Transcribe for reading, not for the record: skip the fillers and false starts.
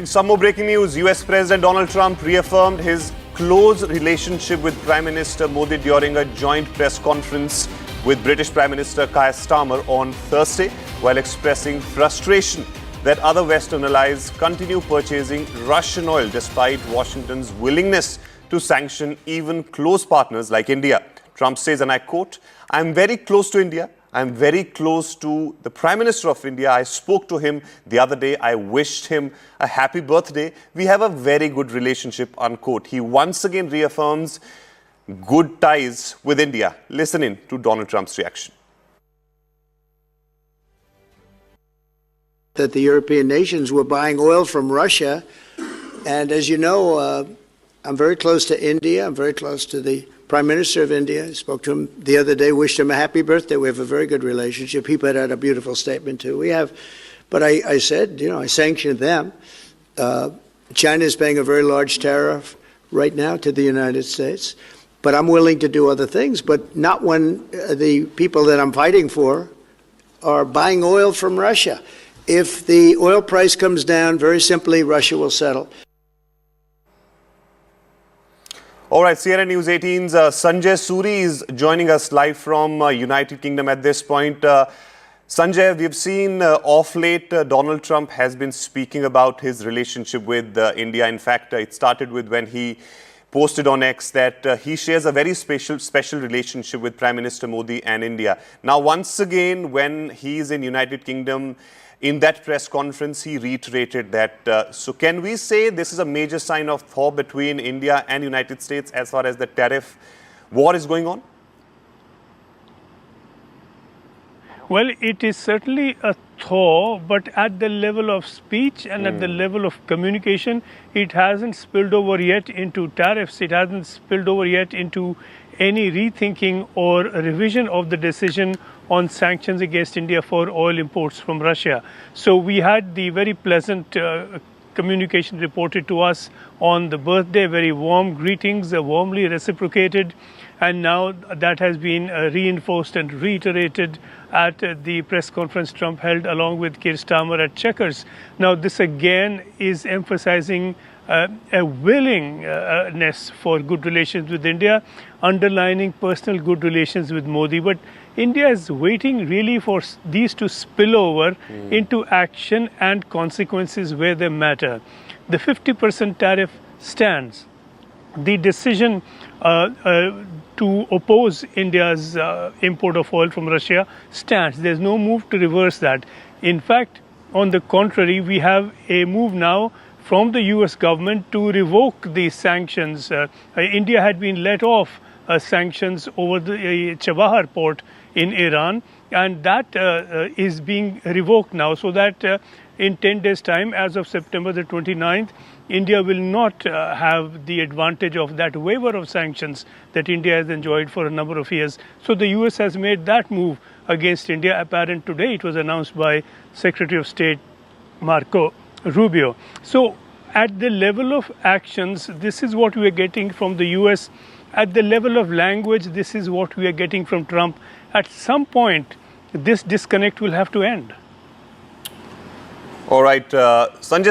Some more breaking news. US President Donald Trump reaffirmed his close relationship with Prime Minister Modi during a joint press conference with British Prime Minister Keir Starmer on Thursday, while expressing frustration that other Western allies continue purchasing Russian oil despite Washington's willingness to sanction even close partners like India. Trump says, and I quote, "I'm very close to India. I'm very close to the Prime Minister of India. I spoke to him the other day. I wished him a happy birthday. We have a very good relationship," unquote. He once again reaffirms good ties with India. Listen in to Donald Trump's reaction. That the European nations were buying oil from Russia. And as you know, I'm very close to India. I'm very close to the Prime Minister of India. I spoke to him the other day, wished him a happy birthday. We have a very good relationship. He put out a beautiful statement too. But I said, I sanctioned them. China is paying a very large tariff right now to the United States. But I'm willing to do other things, but not when the people that I'm fighting for are buying oil from Russia. If the oil price comes down, very simply, Russia will settle. All right, CNN News 18's Sanjay Suri is joining us live from United Kingdom at this point. Sanjay, we've seen off late Donald Trump has been speaking about his relationship with India. In fact, it started with when he posted on X that he shares a very special relationship with Prime Minister Modi and India. Now, once again, when he's in United Kingdom, in that press conference, he reiterated that. So can we say this is a major sign of thaw between India and United States as far as the tariff war is going on? Well, it is certainly a thaw, but at the level of speech and at the level of communication, it hasn't spilled over yet into tariffs. It hasn't spilled over yet into any rethinking or revision of the decision on sanctions against India for oil imports from Russia. So we had the very pleasant communication reported to us on the birthday, very warm greetings, warmly reciprocated. And now that has been reinforced and reiterated at the press conference Trump held along with Keir Starmer at Chequers. Now this again is emphasizing a willingness for good relations with India, underlining personal good relations with Modi. But India is waiting really for these to spill over into action and consequences where they matter. The 50% tariff stands. The decision to oppose India's import of oil from Russia stands. There's no move to reverse that. In fact, on the contrary, we have a move now from the US government to revoke the sanctions. India had been let off sanctions over the Chabahar port in Iran, and that is being revoked now, so that in 10 days' time, as of September the 29th, India will not have the advantage of that waiver of sanctions that India has enjoyed for a number of years. So the US has made that move against India apparent today. It was announced by Secretary of State Marco Rubio. So at the level of actions, this is what we are getting from the US. At the level of language, this is what we are getting from Trump. At some point, this disconnect will have to end. All right, Sanjay.